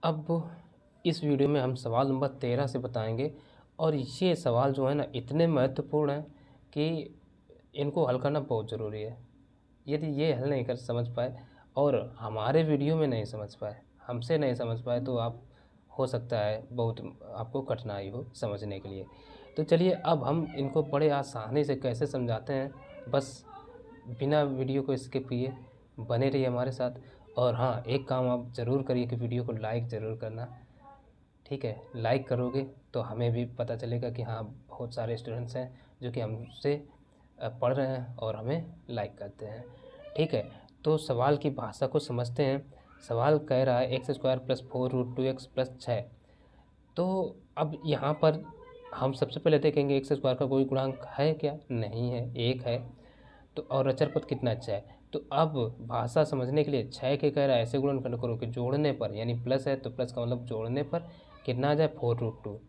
अब इस वीडियो में हम सवाल नंबर 13 से बताएंगे और ये सवाल जो है ना इतने महत्वपूर्ण हैं कि इनको हल करना बहुत ज़रूरी है। यदि ये हल नहीं कर समझ पाए और हमारे वीडियो में नहीं समझ पाए, हमसे नहीं समझ पाए, तो आप हो सकता है बहुत आपको कठिनाई हो समझने के लिए। तो चलिए अब हम इनको बड़े आसानी से कैसे समझाते हैं, बस बिना वीडियो को स्किप किए बने रहिए हमारे साथ। और हाँ, एक काम आप ज़रूर करिए कि वीडियो को लाइक ज़रूर करना, ठीक है। लाइक करोगे तो हमें भी पता चलेगा कि हाँ बहुत सारे स्टूडेंट्स हैं जो कि हमसे पढ़ रहे हैं और हमें लाइक करते हैं, ठीक है। तो सवाल की भाषा को समझते हैं। सवाल कह रहा है x² + 4√2x + 6। तो अब यहाँ पर हम सबसे पहले देखेंगे x² का कोई गुणांक है क्या? नहीं है, एक है। तो और अचर पद कितना? अच्छा है। तो अब भाषा समझने के लिए 6 के कह रहा है ऐसे गुणनखंड करो कि जोड़ने पर, यानी प्लस है तो प्लस का मतलब जोड़ने पर कितना आ जाए 4√2।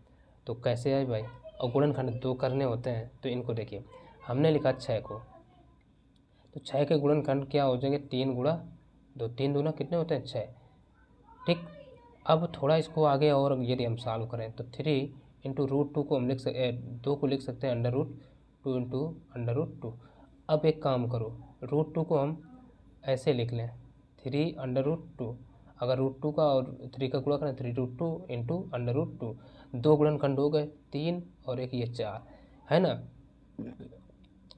तो कैसे आए भाई? और गुणनखंड 2 करने होते हैं तो इनको देखिए, हमने लिखा 6 को, तो 6 के गुणनखंड क्या हो जाएंगे? 3 गुणा 2, 3 दूना कितने होते हैं? 6, ठीक। अब थोड़ा इसको आगे और यदि हम सॉल्व करें तो 3 × √2 को हम लिख सकते, 2 को लिख सकते हैं √2 × √2। अब एक काम करो, √2 को हम ऐसे लिख लें 3 √2। अगर √2 का और 3 का गुणा करें 3√2 × √2, 2 गुणनखंड हो गए, 3 और एक ये 4, है ना।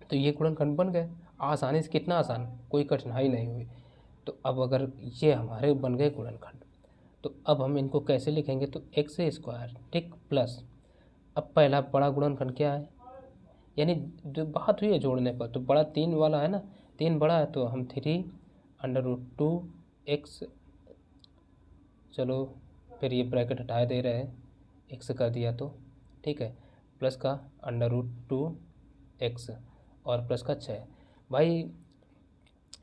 तो ये गुणनखंड बन गए आसानी से। कितना आसान, कोई कठिनाई नहीं हुई। तो अब अगर ये हमारे बन गए गुणनखंड, तो अब हम इनको कैसे लिखेंगे? तो x², ठीक, प्लस, अब पहला बड़ा गुणनखंड क्या है, यानी जो बात हुई है जोड़ने पर, तो बड़ा 3 वाला है ना, 3 बड़ा है तो हम 3 √2x, चलो फिर ये ब्रैकेट हटा दे रहे हैं, x कर दिया तो ठीक है, प्लस का √2x और प्लस का 6। भाई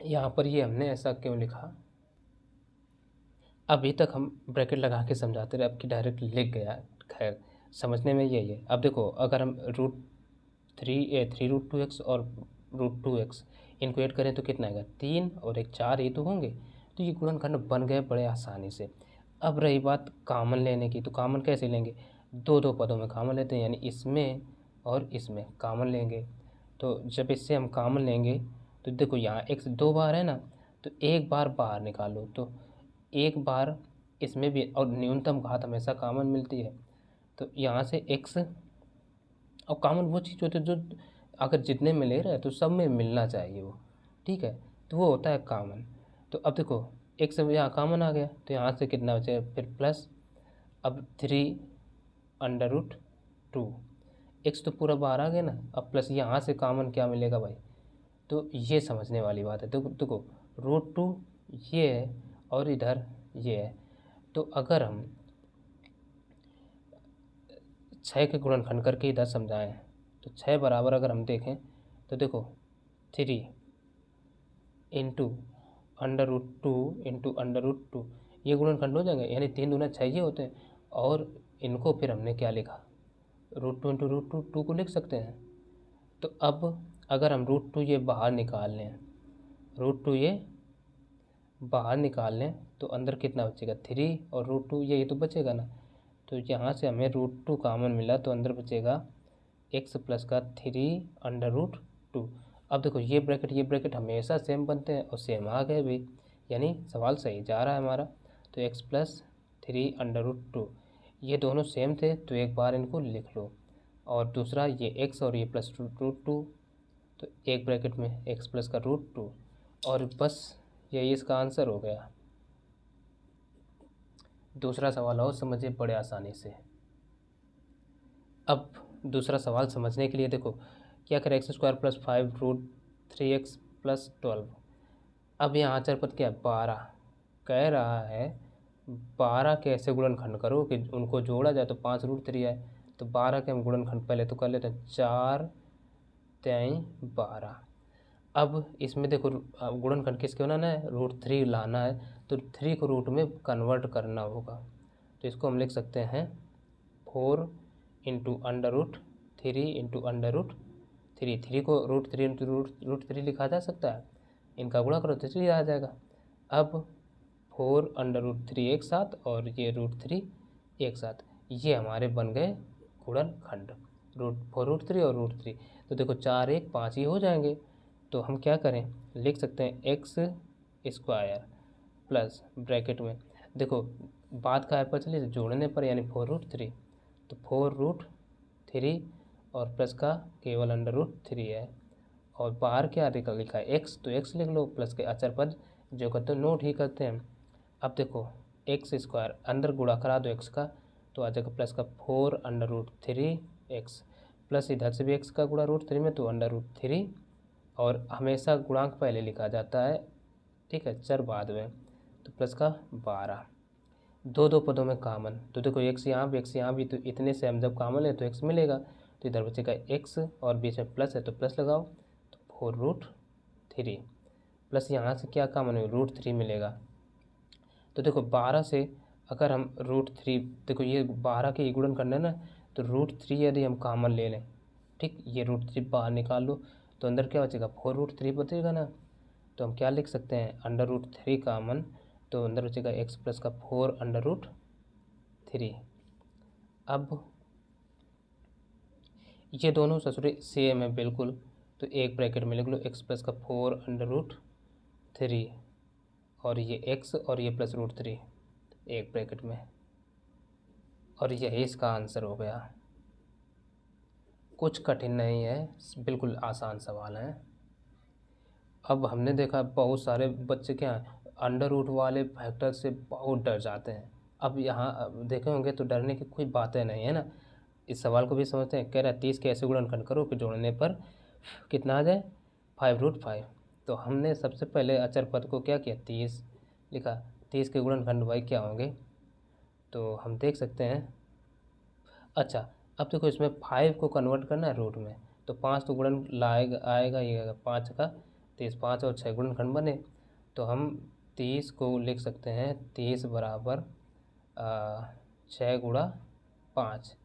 यहाँ पर ये हमने ऐसा क्यों लिखा? अभी तक हम ब्रैकेट लगा के समझाते रहे, अब की डायरेक्ट लिख गया। खैर, समझने में यही है। अब देखो, अगर हम √3 और √2x इनको ऐड करें तो कितना आएगा? 3 और एक 4, ये तो होंगे। तो ये गुणनखंड बन गए बड़े आसानी से। अब रही बात कामन लेने की, तो कामन कैसे लेंगे? दो दो पदों में कामन लेते हैं, यानी इसमें और इसमें कामन लेंगे। तो जब इससे हम कामन लेंगे तो देखो यहाँ x 2 बार है ना, तो एक बार बाहर निकालो, तो एक बार इसमें भी, और न्यूनतम घात हमेशा कामन मिलती है। तो यहाँ से x, और कामन वो चीज़ होती है जो अगर जितने में ले रहा है तो सब में मिलना चाहिए वो, ठीक है, तो वो होता है कामन। तो अब देखो x यहाँ कामन आ गया, तो यहाँ से कितना बचेगा? फिर प्लस, अब 3 √2, x तो पूरा बाहर आ गया ना, अब प्लस यहाँ से कामन क्या मिलेगा भाई? तो ये समझने वाली बात है। देखो देखो, √2 ये है और इधर ये है। तो अगर हम 6 के गुणनखंड करके इधर समझाएं तो 6 बराबर अगर हम देखें तो देखो 3 × √2 ये गुणनखंड हो जाएंगे, यानी 3 दूना 6 ये होते हैं। और इनको फिर हमने क्या लिखा? √2 × √2 को लिख सकते हैं। तो अब अगर हम √2 ये बाहर निकाल लें, √2 ये बाहर निकाल लें तो अंदर कितना बचेगा? 3 और √2 ये तो बचेगा ना। तो यहाँ से हमें √2 कामन मिला तो अंदर बचेगा x प्लस का 3 √2। अब देखो ये ब्रैकेट हमेशा सेम बनते हैं और सेम आ गए भी, यानी सवाल सही जा रहा है हमारा। तो x प्लस 3 √2 ये दोनों सेम थे तो एक बार इनको लिख लो, और दूसरा ये x और ये प्लस √2, तो एक ब्रैकेट में x प्लस का √2, और बस यही इसका आंसर हो गया। दूसरा सवाल और समझिए बड़े आसानी से। अब दूसरा सवाल समझने के लिए देखो क्या करें, x² + 5√3x + 12। अब यहाँ अचर पद क्या है? 12 कह रहा है। 12 के ऐसे गुणनखंड करो कि उनको जोड़ा जाए तो 5√3 है। तो 12 के हम गुणनखंड पहले तो कर लेते हैं, 4 3 12। अब इसमें देखो गुणनखंड किसके बनाना है? √3 लाना है, तो 3 को रूट में कन्वर्ट करना होगा। तो इसको हम लिख सकते हैं 4 × √3 × √3। 3 को √3 × √3 लिखा जा सकता है, इनका गुणा करो तो 3 आ जाएगा। अब 4√3 एक साथ और ये √3 एक साथ, ये हमारे बन गए गुणनखंड √4√3 और √3। तो देखो 4 1 5 ही हो जाएंगे। तो हम क्या करें, लिख सकते हैं एक्स स्क्वायर प्लस ब्रैकेट में, देखो बात का है पर चलिए जोड़ने पर, यानी 4√3, तो 4√3 और प्लस का केवल √3 है, और बाहर क्या लिखा है एक्स, तो एक्स लिख लो, प्लस के अचर पद जो करते हो नोट ही करते हैं। अब देखो एक्स स्क्वायर अंदर गुणा करा दो एक्स का, तो आ जाएगा प्लस का 4√3 एक्स, प्लस इधर से भी एक्स का गुणा √3 में तो √3, और हमेशा गुणांक पहले लिखा जाता है, ठीक है, चर बाद में, तो प्लस का 12। दो दो पदों में कामन, तो देखो एक्स यहाँ भी एक्स यहाँ भी, तो इतने से हम जब कामन ले तो एक्स मिलेगा, तो इधर बचेगा एक्स और बीच में प्लस है तो प्लस लगाओ, तो 4√3 प्लस यहाँ से क्या कामन है √3 मिलेगा। तो देखो 12 से अगर हम √3, देखो ये 12 के गुणन करना है ना, तो √3 यदि हम कामन ले लें, ठीक, ये √3 बाहर निकाल लो, तो अंदर क्या बचेगा 4√3 बचेगा ना, तो हम क्या लिख सकते हैं √3 कामन, तो अंदर बचेगा एक्स प्लस का 4√3। अब ये दोनों ससुरे सेम है बिल्कुल, तो एक ब्रैकेट में लिख लो एक्स प्लस का 4√3 और ये एक्स और ये प्लस √3 एक ब्रैकेट में, और यही इसका आंसर हो गया। कुछ कठिन नहीं है, बिल्कुल आसान सवाल है। अब हमने देखा बहुत सारे बच्चे क्या अंडर रूट वाले फैक्टर से बहुत डर जाते हैं। अब यहाँ देखे होंगे तो डरने की कोई बातें नहीं है ना, इस सवाल को भी समझते हैं। कह रहा है 30 के ऐसे गुणनखंड करो कि जोड़ने पर कितना आ जाए 5√5। तो हमने सबसे पहले अचर पद को क्या किया 30 लिखा, 30 के गुणनखंड भाई क्या होंगे, तो हम देख सकते हैं। अच्छा अब देखो इसमें 5 को कन्वर्ट करना है रूट में, तो 5 तो गुणन लाएगा आएगा ये 5 का 30, 5 और 6 गुणनखंड बने, तो हम 30 को लिख सकते हैं 30 बराबर 6 गुणा 5,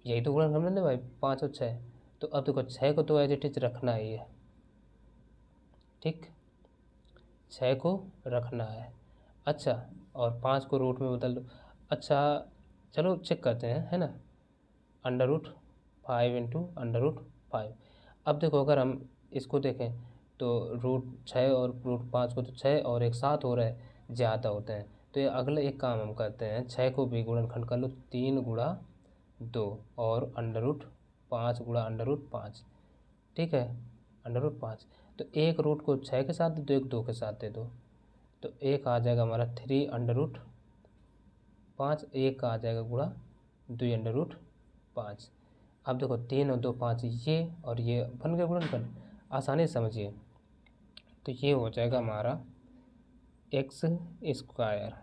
यही तो गुणनखंड बने भाई 5 और 6। तो अब देखो 6 को तो एज इट इज रखना ही है, ठीक, 6 को रखना है। अच्छा और 5 को रूट में बदल दो। अच्छा चलो चेक करते हैं, है ना, √5 इंटू √5। अब देखो अगर हम इसको देखें तो √6 और √5 को तो 6 और एक साथ हो रहा है, ज़्यादा होते हैं, तो ये अगले एक काम हम करते हैं, 6 को भी गुणनखंड कर लो 3 गुणा 2 और √5 गुणा √5, ठीक है, √5। तो एक रूट को 6 के साथ दे दो, एक 2 के साथ दे दो, तो एक आ जाएगा हमारा 3√5, एक आ जाएगा गुणा 2√5। अब देखो 3 और 2 5, ये और ये बन गए गुणनखंड, आसानी से समझिए। तो ये हो जाएगा हमारा एक्स स्क्वायर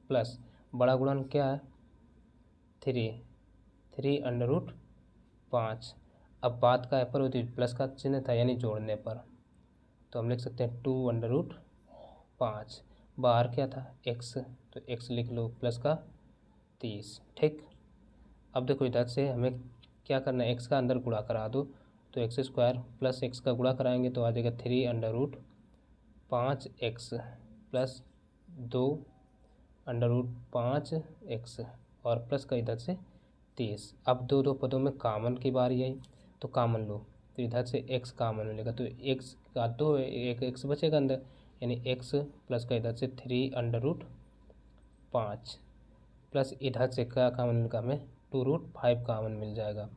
प्लस बड़ा गुणन क्या है 3√5। अब बात का है पर होती प्लस का चिन्ह था यानी जोड़ने पर, तो हम लिख सकते हैं 2√5, बाहर क्या था एक्स, तो एक्स लिख लो प्लस का 30, ठीक। अब देखो इधर से हमें क्या करना है, एक्स का अंदर गुणा करा दो, तो एक्स स्क्वायर प्लस एक्स का गुणा कराएंगे तो आ जाएगा 3√5x प्लस 2√5x और प्लस का इधर से 30। अब दो दो पदों में कामन की बारी आई, तो कामन लो, तो इधर से x कामन मिलेगा, तो x का 2 एक x बचेगा अंदर, यानी x प्लस का इधर से 3√5 प्लस इधर से क्या कामन मिलेगा हमें 2√5 कामन मिल जाएगा,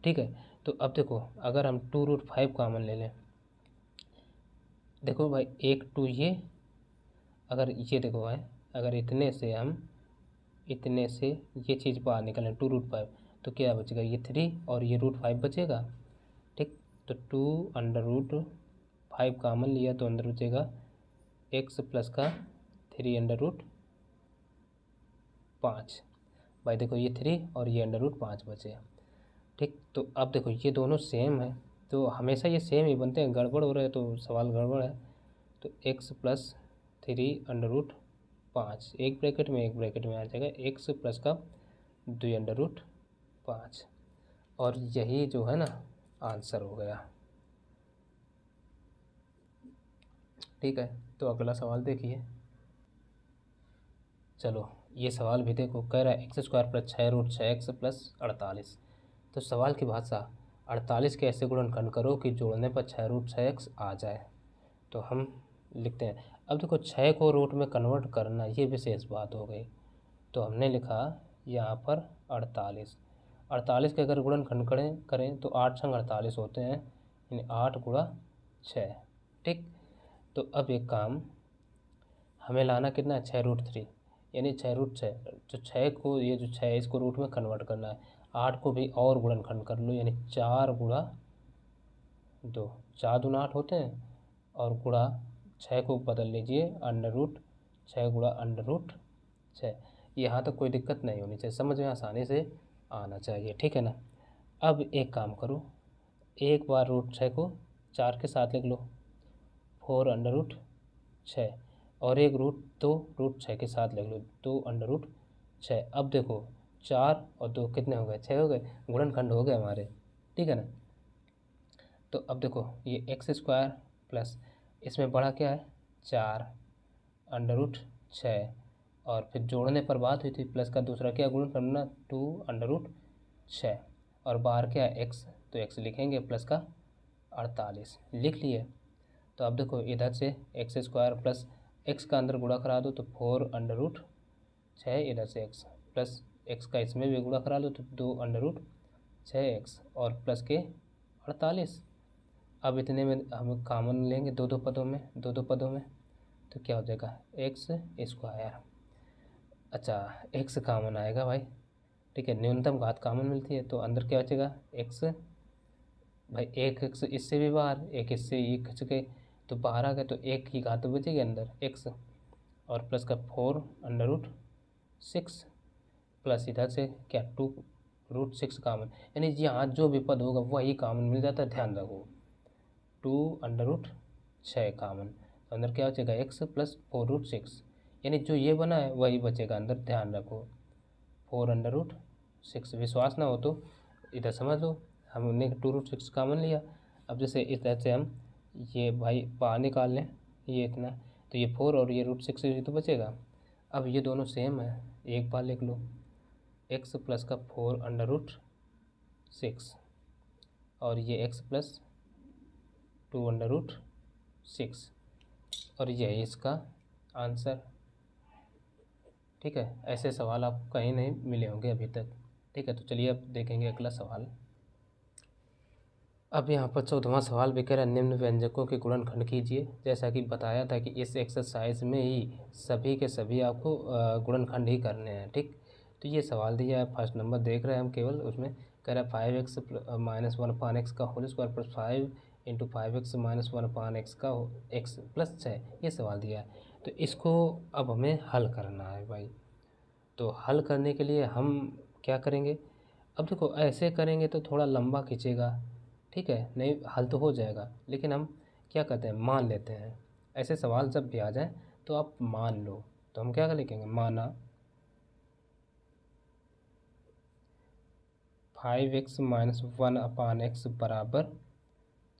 ठीक है। तो अब देखो अगर हम 2√5 कामन ले लें, देखो भाई एक 2 ये, अगर ये देखो भाई अगर इतने से ये चीज़ बाहर निकलें 2√5, तो क्या बचेगा ये 3 और ये √5 बचेगा, ठीक। तो 2√5 कामन लिया तो अंदर बचेगा x प्लस का 3√5। भाई देखो ये 3 और ये √5 बचे, ठीक। तो अब देखो ये दोनों सेम है, तो हमेशा ये सेम ही बनते हैं, गड़बड़ हो रहा है तो सवाल गड़बड़ है। तो x प्लस 3√5 एक ब्रैकेट में आ जाएगा x प्लस का 2√5, और यही जो है ना आंसर हो गया, ठीक है। तो अगला सवाल देखिए। चलो ये सवाल भी देखो, कह रहा है X square plus 6√6x plus 48। तो सवाल की भाषा 48 के ऐसे गुणनखंड करो कि जोड़ने पर 6√6x आ जाए। तो हम लिखते हैं। अब देखो 6 को रूट में कन्वर्ट करना ये विशेष बात हो गई। तो हमने लिखा यहाँ पर 48। 48 के अगर गुणनखंड करें तो 8 संग 48 होते हैं, यानी 8 गुणा 6। ठीक, तो अब एक काम हमें लाना कितना है, 6√3, यानी 6√6। तो 6 को, ये जो 6 है इसको रूट में कन्वर्ट करना है। 8 को भी और गुणनखंड कर लो, यानी 4 गुणा 2, 4 दूना 8 होते हैं, और गुणा 6 को बदल लीजिए √6 गुणा √6। यहाँ तक कोई दिक्कत नहीं होनी चाहिए, समझ में आसानी से आना चाहिए, ठीक है ना। अब एक काम करो, एक बार √6 को 4 के साथ लिख लो, 4√6, और एक √6 के साथ लिख लो, 2√6। अब देखो 4 और 2 कितने हो गए, 6 हो गए, गुणनखंड हो गए हमारे, ठीक है ना। तो अब देखो ये एक्स स्क्वायर प्लस इसमें बड़ा क्या है 4√6, और फिर जोड़ने पर बात हुई थी प्लस का दूसरा क्या गुण करना 2√6, और बाहर क्या है एक्स, तो एक्स लिखेंगे प्लस का 48 लिख लिए। तो अब देखो इधर से एक्स स्क्वायर प्लस एक्स का अंदर गुणा करा दो तो 4√6, इधर से एक्स प्लस एक्स का इसमें भी गुणा करा लो तो 2√6x और प्लस के 48। अब इतने में हम कॉमन लेंगे दो दो पदों में, तो क्या हो जाएगा एक्स स्क्वायर। अच्छा एक्स कॉमन आएगा भाई, ठीक है, न्यूनतम घात कॉमन मिलती है, तो अंदर क्या बचेगा एक्स, भाई एक एक्स इससे भी बाहर, एक इससे एक खच गए तो बाहर आ गए, तो एक की घात तो बचेगी अंदर एक्स, और प्लस का 4√6 प्लस इधर से क्या 2√6 कॉमन, यानी यहाँ जो भी पद होगा वही कॉमन मिल जाता है, ध्यान रखो 2√6 कॉमन, तो अंदर क्या बचेगा एक्स प्लस 4√6, यानी जो ये बना है वही बचेगा अंदर, ध्यान रखो 4√6। विश्वास ना हो तो इधर समझ लो, हमने 2√6 कॉमन लिया। अब जैसे इस तरह से हम ये भाई बाहर निकाल लें, ये इतना, तो ये 4 और ये √6 ही तो बचेगा। अब ये दोनों सेम है, एक बार लिख लो एक्स प्लस का 4√6, और ये एक्स प्लस 2√6, और यही इसका आंसर, ठीक है। ऐसे सवाल आपको कहीं नहीं मिले होंगे अभी तक, ठीक है। तो चलिए अब देखेंगे अगला सवाल। अब यहाँ पर 14वां सवाल भी कह रहा है निम्न व्यंजकों के गुणनखंड कीजिए। जैसा कि बताया था कि इस एक्सरसाइज में ही सभी के सभी आपको गुणनखंड ही करने हैं, ठीक। तो ये सवाल दिया है, फर्स्ट नंबर देख रहे हैं हम केवल, उसमें कह रहा है 5x - 1/x का whole square plus 5 × 5x - 1/x का x प्लस 6, ये सवाल दिया है। तो इसको अब हमें हल करना है भाई। तो हल करने के लिए हम क्या करेंगे, अब देखो ऐसे करेंगे तो थोड़ा लंबा खींचेगा, ठीक है, नहीं हल तो हो जाएगा, लेकिन हम क्या करते हैं मान लेते हैं। ऐसे सवाल जब भी आ जाए तो आप मान लो, तो हम क्या लिखेंगे, माना 5x - 1/x बराबर,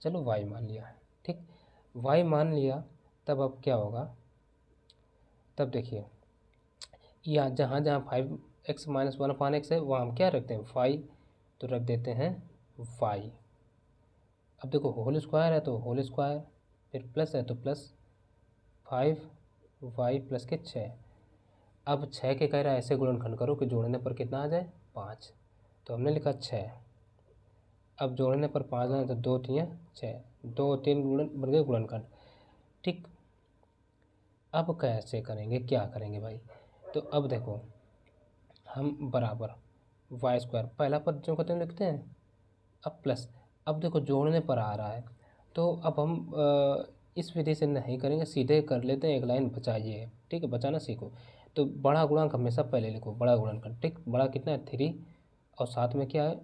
चलो y मान लिया, ठीक, y मान लिया। तब अब क्या होगा, तब देखिए यहाँ जहाँ जहाँ 5x - 1/x है वहाँ हम क्या रखते हैं 5, तो रख देते हैं y। अब देखो होल स्क्वायर है तो होल स्क्वायर, फिर प्लस है तो प्लस 5y प्लस के 6। अब 6 के कह रहा है ऐसे गुणनखंड करो कि जोड़ने पर कितना आ जाए 5, तो हमने लिखा 6। अब जोड़ने पर 5 आए तो 2 3 6, 2 3 गुणन बन गए गुणनखंड, ठीक। अब कैसे करेंगे, क्या करेंगे भाई, तो अब देखो हम बराबर वाई स्क्वायर पहला पद जो कहते हैं लिखते हैं, अब प्लस, अब देखो जोड़ने पर आ रहा है, तो अब हम इस विधि से नहीं करेंगे, सीधे कर लेते हैं, एक लाइन बचाइए, ठीक है, बचाना सीखो। तो बड़ा गुणांक हमेशा पहले लिखो, बड़ा गुणनखंड, ठीक, बड़ा कितना है 3, और साथ में क्या है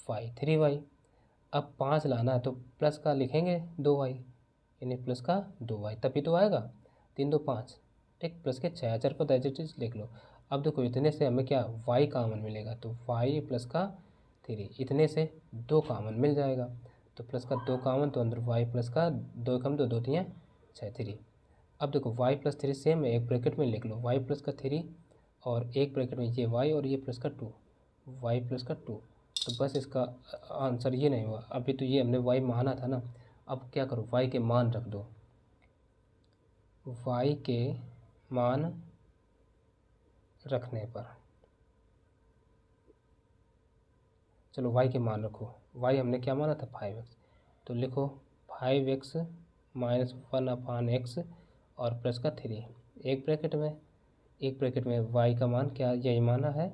5, 3y। अब 5 लाना है तो प्लस का लिखेंगे 2y, यानी प्लस का 2y, तभी तो आएगा, 3 2 5, ठीक, प्लस के 6 अचर को एज इट इज लिख लो। अब देखो इतने से हमें क्या y कॉमन मिलेगा, तो y प्लस का 3, इतने से 2 कॉमन मिल जाएगा, तो प्लस का 2 कॉमन, तो अंदर y प्लस का 2 कम 2 2 3 6 3। अब देखो y प्लस 3 सेम है, एक ब्रैकेट में लिख लो y प्लस का 3 और एक ब्रैकेट में ये y और ये प्लस का 2, y प्लस का 2। तो बस इसका आंसर ये नहीं हुआ। अभी तो ये हमने y माना था ना, अब क्या करो, y के मान रख दो। y के मान रखने पर, चलो y के मान रखो। y हमने क्या माना था, 5x। तो लिखो 5x माइनस 1/x और प्लस का 3 एक ब्रैकेट में y का मान क्या यही माना है,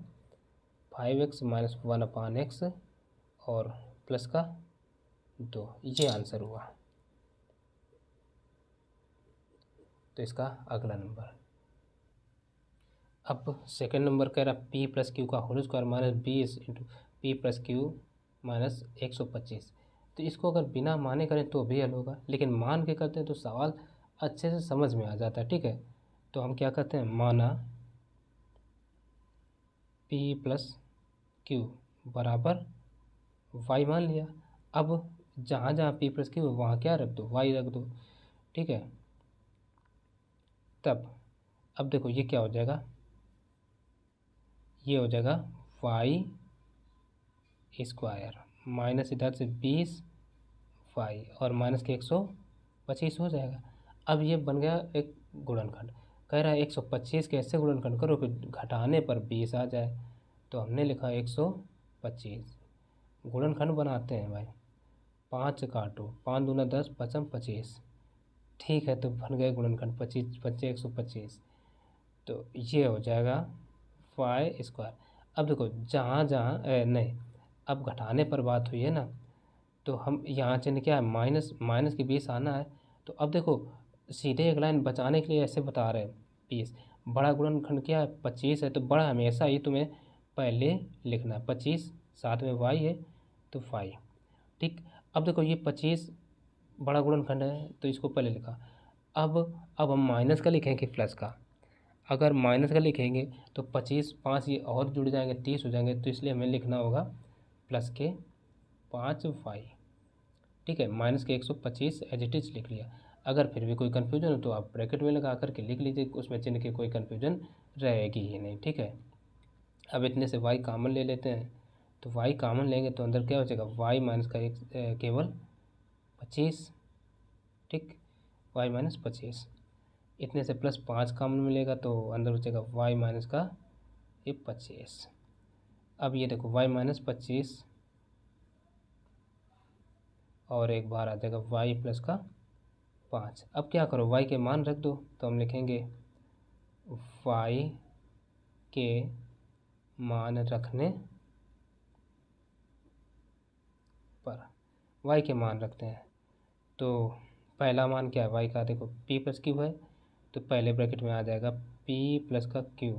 5x माइनस 1/x और प्लस का 2। ये आंसर हुआ। तो इसका अगला नंबर, अब सेकंड नंबर कह रहा p प्लस क्यू का whole square minus 20 into P plus Q minus 125। तो इसको अगर बिना माने करें तो भी हल होगा, लेकिन मान के करते हैं तो सवाल अच्छे से समझ में आ जाता है। ठीक है, तो हम क्या करते हैं, माना p प्लस क्यू बराबर y मान लिया। अब जहाँ जहाँ p प्लस क्यू वहाँ क्या रख दो, y रख दो। ठीक है, तब अब देखो ये क्या हो जाएगा, ये हो जाएगा y स्क्वायर माइनस इधर से 20 y और माइनस के 125 हो जाएगा। अब ये बन गया एक गुणनखंड। कह रहा है 125 के ऐसे गुणनखंड करो कि घटाने पर 20 आ जाए। तो हमने लिखा 125 गुणनखंड बनाते हैं भाई, 5 काटो, 5 दूना 10, 5 25। ठीक है, तो बन गए गुणनखंड 25 25 125। तो ये हो जाएगा y स्क्वायर। अब देखो जहाँ जहाँ नहीं, अब घटाने पर बात हुई है ना, तो हम यहाँ चिन्ह क्या है, माइनस, माइनस के 20 आना है। तो अब देखो सीधे एक लाइन बचाने के लिए ऐसे बता रहे हैं 20, बड़ा गुणनखंड क्या है 25 है, तो बड़ा हमेशा ही तुम्हें पहले लिखना है। 25 साथ में y है तो 5। ठीक, अब देखो ये 25 बड़ा गुणनखंड है तो इसको पहले लिखा। अब हम माइनस का लिखें कि प्लस का, अगर माइनस का लिखेंगे तो 25 5 ये और जुड़ जाएंगे 30 हो जाएंगे, तो इसलिए हमें लिखना होगा प्लस के 5 y। ठीक है, माइनस के 125 एज इट इज लिख लिया। अगर फिर भी कोई कन्फ्यूजन हो तो आप ब्रैकेट में लगा करके लिख लीजिए, उसमें चिन्ह की कोई कन्फ्यूजन रहेगी ही नहीं। ठीक है, अब इतने से y कॉमन ले लेते हैं, तो y कॉमन लेंगे तो अंदर क्या हो जाएगा, y माइनस का केवल 25। ठीक, y माइनस 25, इतने से प्लस 5 कॉमन मिलेगा तो अंदर बचेगा y माइनस का ये 25। अब ये देखो y माइनस 25 और एक बार आ जाएगा y प्लस का 5। अब क्या करो, y के मान रख दो, तो हम लिखेंगे y के मान रखने पर, y के मान रखते हैं तो पहला मान क्या है y का, देखो p प्लस क्यू है तो पहले ब्रैकेट में आ जाएगा p प्लस का q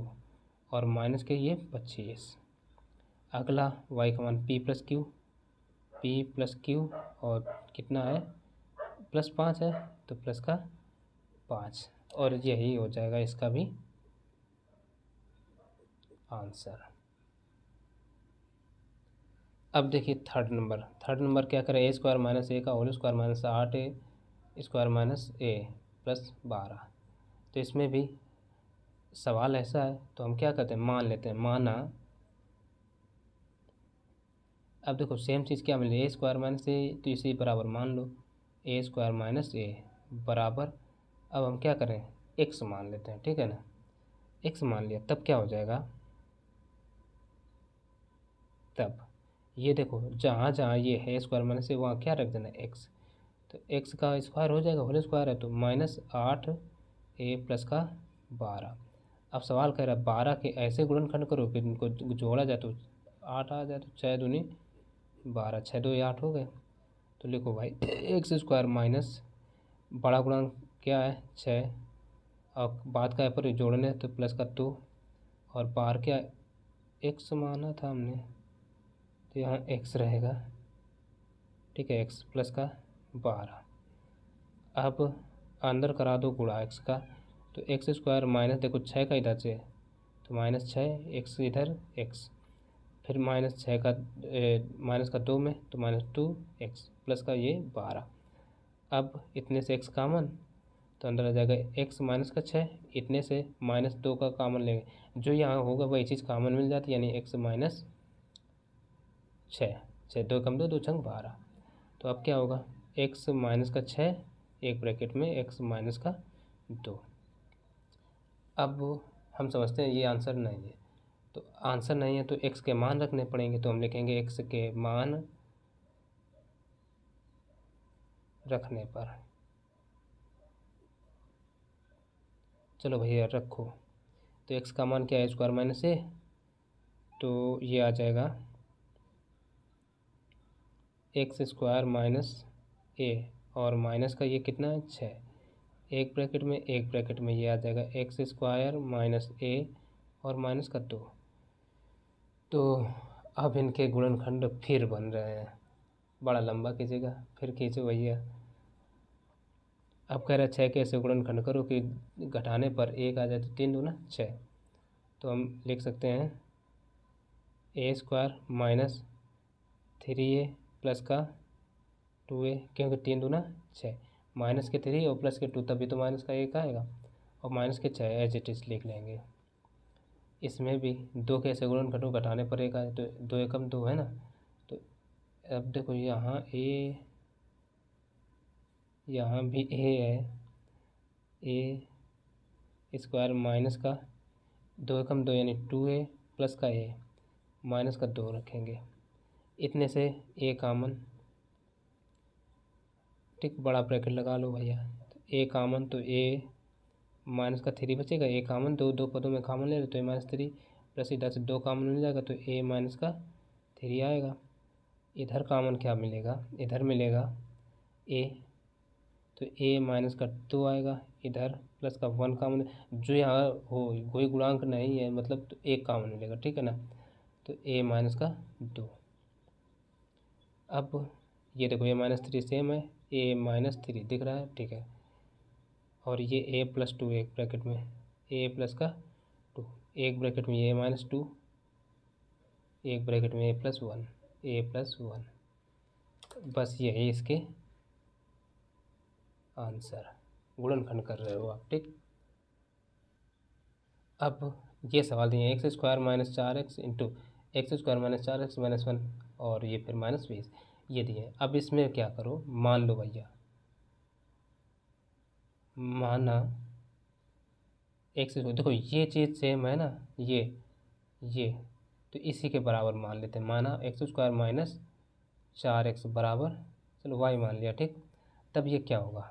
और माइनस के ये 25। अगला y का मान p प्लस क्यू और कितना है प्लस 5 है तो प्लस का 5, और यही हो जाएगा इसका भी आंसर। अब देखिए थर्ड नंबर क्या करें, ए स्क्वायर माइनस ए का whole square minus 8a square minus a plus 12। तो इसमें भी सवाल ऐसा है तो हम क्या करते हैं, मान लेते हैं, माना। अब देखो सेम चीज़ क्या मिले, ए स्क्वायर माइनस ए, तो इसे बराबर मान लो ए स्क्वायर माइनस ए बराबर। अब हम क्या करें, एक्स मान लेते हैं। ठीक है ना, एक्स मान लिया, तब क्या हो जाएगा, तब ये देखो जहाँ जहाँ ये है स्क्वायर माइनस ए वहाँ क्या रख देना एक्स, तो एक्स का स्क्वायर हो जाएगा, होल स्क्वायर है तो माइनस 8a प्लस का 12। अब सवाल कह रहा है 12 के ऐसे गुणनखंड करो कि इनको जोड़ा जाए तो 8 आ जाए, तो 6 दूनी 12, 6 2 8 हो गए। तो लिखो भाई एक्स स्क्वायर माइनस बड़ा गुणांक क्या है 6, और बात का है पर जोड़ने तो प्लस का 2, और बाहर क्या एक्स माना था हमने तो यहाँ एक्स रहेगा। ठीक है, एक्स प्लस का 12। अब अंदर करा दो गुणा एक्स का, तो एक्स स्क्वायर माइनस देखो 6 का इधर से तो माइनस 6 एक्स इधर एक्स, फिर माइनस 6 का माइनस का 2 में तो माइनस 2 एक्स प्लस का ये 12। अब इतने से एक्स कॉमन तो अंदर आ जाएगा x माइनस का 6, इतने से -2 का कॉमन लेंगे, जो यहाँ होगा वही चीज़ कॉमन मिल जाती है, यानी x माइनस 6, 6 2 कम 2 2 छंग 12। तो अब क्या होगा, x माइनस का 6 एक ब्रैकेट में x माइनस का 2। अब हम समझते हैं ये आंसर नहीं है, तो आंसर नहीं है तो x के मान रखने पड़ेंगे। तो हम लिखेंगे x के मान रखने पर, चलो भैया रखो। तो x का मान क्या है, स्क्वायर माइनस a, तो ये आ जाएगा एक्स स्क्वायर माइनस a, और माइनस का ये कितना है 6, एक ब्रैकेट में ये आ जाएगा एक्स स्क्वायर माइनस a और माइनस का 2। तो अब इनके गुणनखंड फिर बन रहे हैं, बड़ा लंबा कीजिएगा, फिर खींचो भैया। अब कह रहा है 6 के ऐसे गुणनखंड करो कि घटाने पर 1 आ जाए, तो 3 दूना 6। तो हम लिख सकते हैं a square minus 3a plus का 2a, क्योंकि 3 दूना 6, माइनस के 3 और प्लस के 2, तभी तो माइनस का 1 आएगा, और माइनस के 6 एज इट इज लिख लेंगे। इसमें भी 2 के ऐसे गुणनखंड घटाने पर 1 आए, तो 2 एकम 2 है ना। तो अब देखो यहाँ a, यहाँ भी a है, a स्क्वायर माइनस का 2 एकम 2 यानी 2a प्लस का a माइनस का 2 रखेंगे, इतने से a कॉमन, ठीक, बड़ा ब्रैकेट लगा लो भैया। तो a कॉमन, तो a माइनस का 3 बचेगा, a कॉमन, दो पदों में कॉमन ले लो, तो a माइनस 3 प्लस इधर से 2 कॉमन मिल जाएगा, तो a माइनस का 3 आएगा। इधर कॉमन क्या मिलेगा, इधर मिलेगा a, तो a माइनस का 2 आएगा, इधर प्लस का 1 कॉमन, जो यहाँ हो कोई गुणांक नहीं है मतलब, तो 1 कॉमन मिलेगा, ठीक है ना। तो a माइनस का 2। अब ये देखो a माइनस 3 सेम है, a माइनस 3 दिख रहा है, ठीक है। और ये a प्लस 2 एक ब्रैकेट में, a प्लस का 2, एक ब्रैकेट में a माइनस 2, एक ब्रैकेट में a प्लस 1, a प्लस 1। बस यही इसके आंसर, गुणनखंड कर रहे हो आप, ठीक। अब ये सवाल दिए x square minus 4x into X square minus 4x minus 1, और ये फिर माइनस 20, ये दिए। अब इसमें क्या करो, मान लो भैया, माना एक्स, देखो ये चीज़ सेम है ना, ये तो इसी के बराबर मान लेते हैं। माना एक्स स्क्वायर माइनस 4x बराबर, चलो y मान लिया, ठीक। तब ये क्या होगा,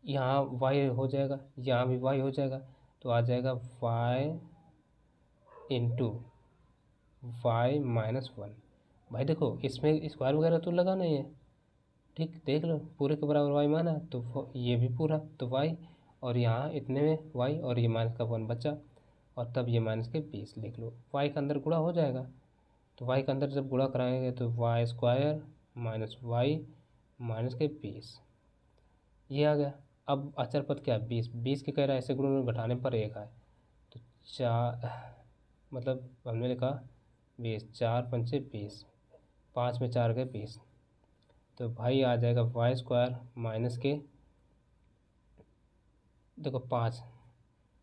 यहाँ y हो जाएगा, यहाँ भी y हो जाएगा, तो आ जाएगा y इंटू वाई माइनस 1। भाई देखो इसमें स्क्वायर वगैरह तो लगा नहीं है, ठीक, देख लो पूरे के बराबर y माना, तो ये भी पूरा, तो y, और यहाँ इतने में y, और ये माइनस का 1 बचा, और तब ये माइनस के 20 लिख लो। y का अंदर गुणा हो जाएगा, तो y का अंदर जब गुणा कराएंगे तो Y square minus Y minus के 20, ये आ गया। अब अचर पद क्या है, 20 के कह रहा है, ऐसे गुणों में घटाने पर 1 आए, तो 4, मतलब हमने लिखा 20, 4 पंचे 20, 5 में 4 गए 20, तो भाई आ जाएगा वाई स्क्वायर माइनस के, देखो 5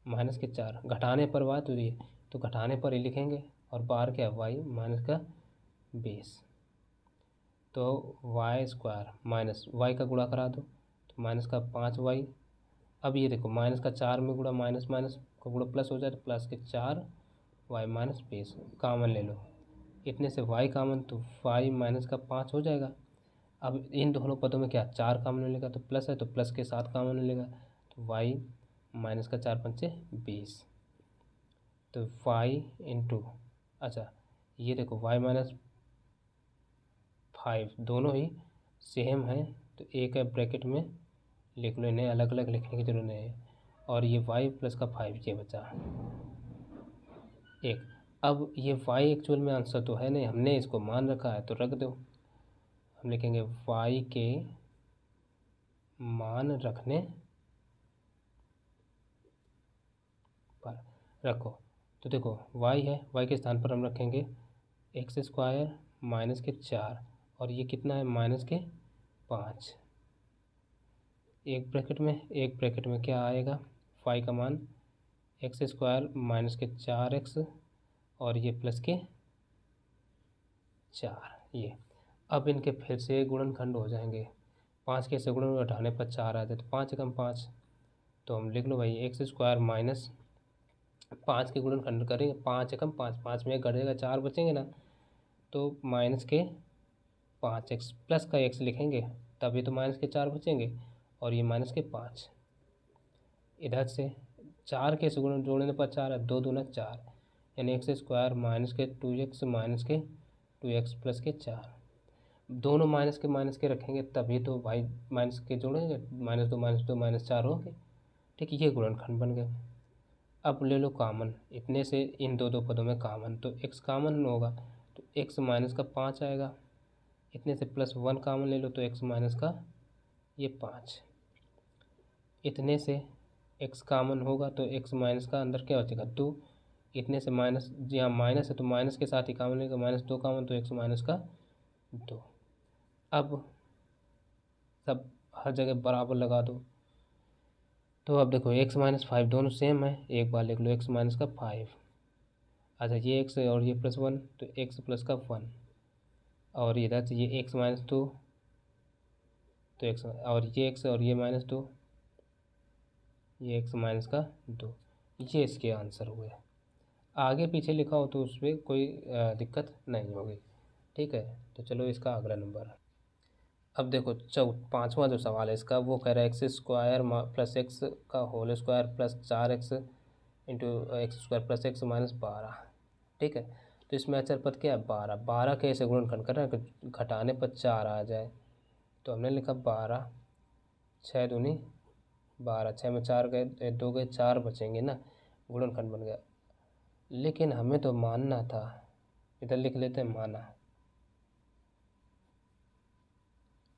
माइनस के 4, घटाने पर बात हुई है तो घटाने पर ही लिखेंगे, और बाहर क्या है वाई माइनस का 20, तो वाई स्क्वायर माइनस वाई का गुणा करा दो, तो माइनस का 5y। अब ये देखो माइनस का 4 में गुणा, माइनस माइनस का गुणा प्लस हो जाए, तो प्लस के 4y माइनस 20 कॉमन ले लो, इतने से y कॉमन, तो y माइनस का 5 हो जाएगा। अब इन दोनों पदों में क्या 4 कॉमन मिलेगा, तो प्लस है तो प्लस के 7 कॉमन मिलेगा, तो y माइनस का 4 पंचे 20, तो y इंटू, अच्छा ये देखो y माइनस 5 दोनों ही सेम है, तो एक है ब्रैकेट में लिख लो, इन्हें अलग अलग लिखने की जरूरत नहीं है, और ये y प्लस का 5 ये बचा एक। अब ये y एक्चुअल में आंसर तो है नहीं, हमने इसको मान रखा है, तो रख दो। हम लिखेंगे y के मान रखने पर रखो, तो देखो y है, y के स्थान पर हम रखेंगे एक्स स्क्वायर माइनस के 4, और ये कितना है माइनस के 5, एक ब्रैकेट में क्या आएगा, फाइव का मान एक्स स्क्वायर माइनस के 4x और ये प्लस के 4 ये। अब इनके फिर से गुणनखंड हो जाएंगे, 5 के से गुणन घटाने पर 4 आ जाए तो 5 एकम 5, तो हम लिख लो भाई एक्स स्क्वायर माइनस 5 के गुणनखंड करेंगे, 5 एकम 5, 5 में घटेगा 4 बचेंगे ना, तो माइनस के 5x प्लस का x लिखेंगे, तभी तो माइनस के 4 बचेंगे, और ये माइनस के 5 इधर से 4 के से गुणन जोड़ने पर 4 है, 2 दूना 4, यानी एक्स स्क्वायर माइनस के 2x माइनस के 2x प्लस के 4, दोनों माइनस के रखेंगे तभी तो भाई माइनस के जोड़ेंगे, -2 -4 हो गए। ठीक, ये गुणनखंड बन गए। अब ले लो कामन, इतने से इन दो पदों में कामन, तो x कामन होगा तो x माइनस का 5 आएगा, इतने से +1 कामन ले लो तो x माइनस का ये 5, इतने से x कामन होगा तो x माइनस का अंदर क्या बचेगा 2, इतने से माइनस, यहाँ माइनस है तो माइनस के साथ ही कामन लेगा, -2 कामन तो x माइनस का 2। अब सब हर जगह बराबर लगा दो, तो अब देखो x माइनस 5 दोनों सेम है, एक बार लिख लो x माइनस का 5, अच्छा ये x है और ये +1 तो x प्लस का 1, और इधर से ये x माइनस 2 तो x, और ये x और ये -2, ये x माइनस का 2, ये इसके आंसर हुए। आगे पीछे लिखा हो तो उसमें कोई दिक्कत नहीं होगी। ठीक है, तो चलो इसका अगला नंबर। अब देखो पाँचवा जो सवाल है इसका, वो कह रहा है एक्स स्क्वायर प्लस एक्स का whole square plus 4x into X square plus X minus 12। ठीक है, तो इसमें अचर पद क्या है 12, 12 के ऐसे गुणनखंड कर रहे हैं घटाने पर 4 आ जाए, तो हमने लिखा 12, 6 दूनी 12, 6 में 4 गए 2 गए 4 बचेंगे ना, गुणनखंड बन गया। लेकिन हमें तो मानना था, इधर लिख लेते हैं माना,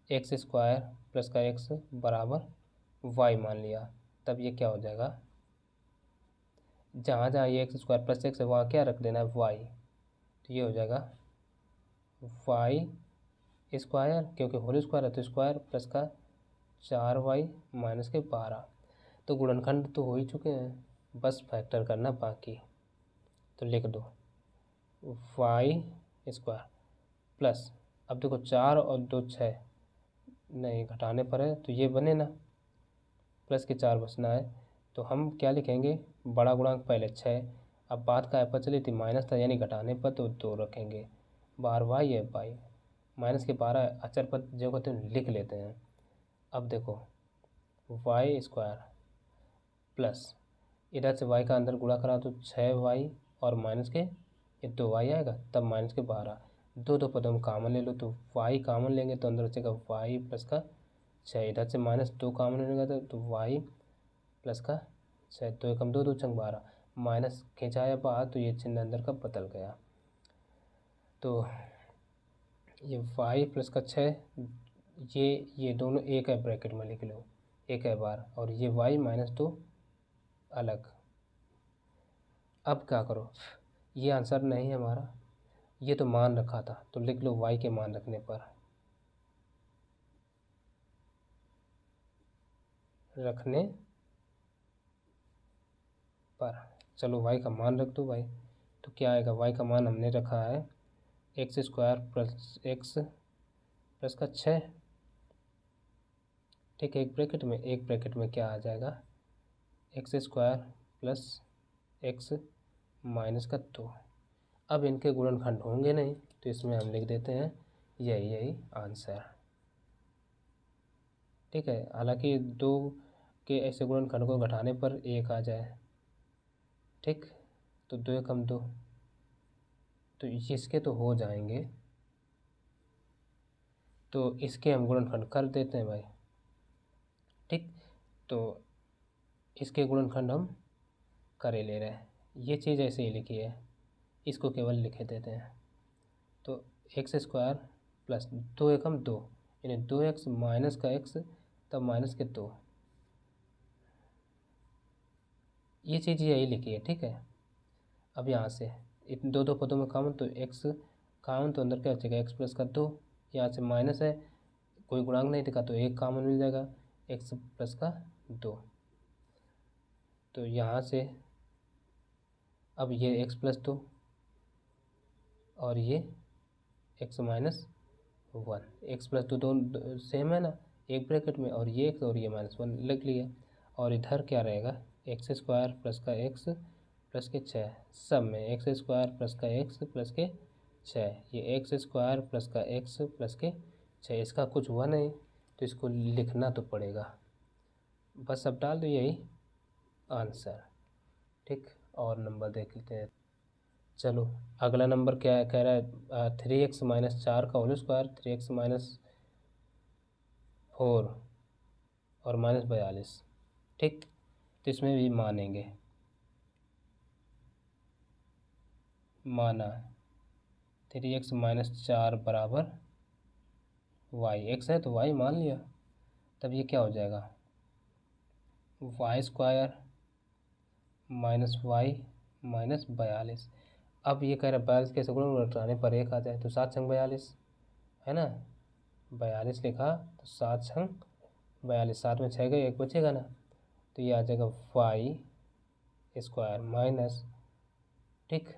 एक्स स्क्वायर प्लस का एक्स बराबर वाई मान लिया, तब ये क्या हो जाएगा, जहाँ जहाँ ये एक्स स्क्वायर प्लस एक्स है वहाँ क्या रख देना है वाई, तो ये हो जाएगा वाई स्क्वायर, क्योंकि होल स्क्वायर है तो स्क्वायर प्लस का 4y माइनस के 12। तो गुणनखंड तो हो ही चुके हैं, बस फैक्टर करना बाकी, तो लिख दो वाई स्क्वायर प्लस, अब देखो 4 और 2 6, नहीं घटाने पर है तो ये बने ना, प्लस के 4 बचना है, तो हम क्या लिखेंगे, बड़ा गुणांक पहले 6, अब बात का पता चली थी माइनस था यानी घटाने पर तो 2 रखेंगे, बार वाई है बाई, माइनस के 12 अचर पद जो कहते हैं लिख लेते हैं। अब देखो वाई स्क्वायर प्लस, इधर से वाई का अंदर गुणा करा तो 6y और माइनस के ये 2y आएगा, तब माइनस के 12, दो पदों में कामन ले लो तो y कामन लेंगे तो अंदर बचेगा y प्लस का 6, इधर से -2 कामन लेगा तो y प्लस का 6, 2 एकम 2, 2 छंग 12, माइनस खिंचाया बाहर तो ये चिन्ह अंदर का बदल गया, तो ये y प्लस का 6, ये दोनों एक है ब्रैकेट में लिख लो, एक है बार, और ये y -2 अलग। अब क्या करो, ये आंसर नहीं है हमारा, ये तो मान रखा था, तो लिख लो y के मान रखने पर, चलो y का मान रख दो भाई, तो क्या आएगा, y का मान हमने रखा है X square plus x plus का 6। ठीक है, एक ब्रैकेट में क्या आ जाएगा, x square plus X minus का 2। अब इनके गुणनखंड होंगे नहीं तो इसमें हम लिख देते हैं यही आंसर। ठीक है, हालांकि 2 के ऐसे गुणनखंड को घटाने पर 1 आ जाए, ठीक, तो 2 एकम 2, तो इसके तो हो जाएंगे, तो इसके हम गुणनखंड कर देते हैं भाई। ठीक, तो इसके गुणनखंड हम करे ले रहे हैं, ये चीज़ ऐसे ही लिखी है, इसको केवल लिखे देते हैं, तो एक्स स्क्वायर प्लस 2 एकम 2 यानी 2x माइनस का x तब माइनस के 2, ये चीज़ यही लिखी है। ठीक है, अब यहाँ से इन दो पदों में कामन, तो x कामन तो अंदर क्या बचेगा x प्लस का 2, यहाँ से माइनस है कोई गुणांक नहीं दिखा तो 1 कामन मिल जाएगा, एक्स प्लस का 2। तो यहाँ से अब ये एक्स प्लस 2 और ये एक्स माइनस 1, एक्स प्लस 2 दोनों सेम है ना एक ब्रैकेट में, और ये एक्स और ये -1 लिख लिया। और इधर क्या रहेगा, एक्स स्क्वायर प्लस का एक्स प्लस के 6, सब में एक्स स्क्वायर प्लस का एक्स प्लस के 6, ये एक्स स्क्वायर प्लस का एक्स प्लस के 6, इसका कुछ हुआ नहीं तो इसको लिखना तो पड़ेगा, बस अब डाल दो यही आंसर। ठीक, और नंबर देख लेते हैं। चलो अगला नंबर क्या कह रहा है, 3x माइनस 4 का होल स्क्वायर, 3x माइनस 4 और -42। ठीक, तो इसमें भी मानेंगे, माना 3x माइनस 4 बराबर y, x है तो y मान लिया। तब ये क्या हो जाएगा, Y square minus Y minus 42। अब ये कह रहा है 42 कैसे गुणा, घटाने पर 1 आ जाए तो 7 छंग 42 है ना, 42 लिखा तो 7 छंग 42, 7 में 6 गए 1 बचेगा ना, तो ये आ जाएगा वाई स्क्वायर माइनस, ठीक,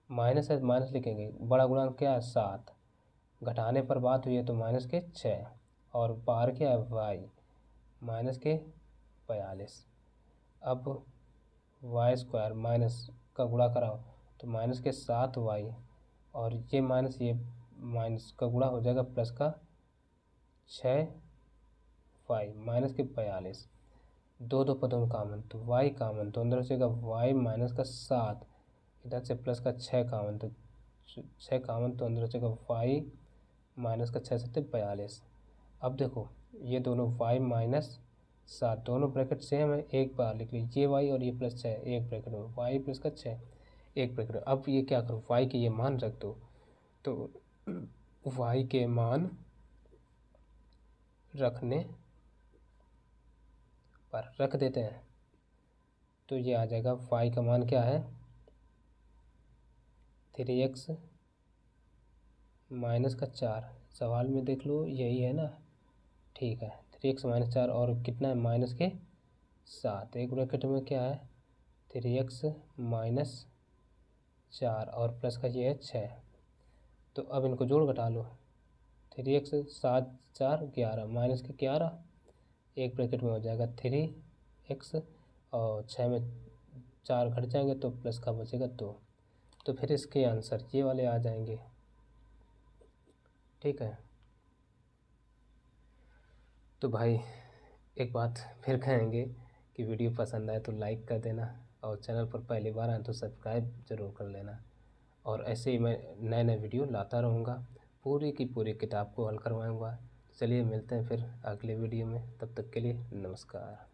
माइनस है माइनस लिखेंगे, बड़ा गुणांक क्या है 7, घटाने पर बात हुई है तो माइनस के 6, और बाहर क्या है वाई माइनस के 42। अब वाई स्क्वायर माइनस का गुणा कराओ तो माइनस के 7 वाई, और ये माइनस का गुणा हो जाएगा प्लस का 6 वाई माइनस के 42, दो दो पदों में कामन तो वाई कामन, तो अंदर बचेगा वाई माइनस का 7, इधर से प्लस का 6 कामन, तो 6 कामन तो अंदर बचेगा वाई माइनस का 6 7 42। अब देखो ये दोनों वाई माइनस 7 दोनों ब्रैकेट सेम है, एक बार लिख लीजिए, ये वाई और ये प्लस 6 एक ब्रैकेट में, वाई प्लस का 6 एक ब्रैकेट में। अब ये क्या करो, वाई के ये मान रख दो, तो वाई के मान रखने पर रख देते हैं तो ये आ जाएगा, वाई का मान क्या है 3x माइनस का 4, सवाल में देख लो यही है ना, ठीक है 3x माइनस 4 और कितना है माइनस के 7, एक ब्रैकेट में क्या है 3x माइनस 4 और प्लस का ये है 6। तो अब इनको जोड़ घटा लो, 3x 7 4 11 माइनस के 11, एक ब्रैकेट में हो जाएगा 3x, और 6 में 4 घट जाएंगे तो प्लस का बचेगा 2, तो फिर इसके आंसर ये वाले आ जाएंगे। ठीक है, तो भाई एक बात फिर कहेंगे कि वीडियो पसंद आए तो लाइक कर देना, और चैनल पर पहली बार आए तो सब्सक्राइब ज़रूर कर लेना, और ऐसे ही मैं नए नए वीडियो लाता रहूँगा, पूरी की पूरी किताब को हल करवाऊँगा। चलिए मिलते हैं फिर अगले वीडियो में, तब तक के लिए नमस्कार।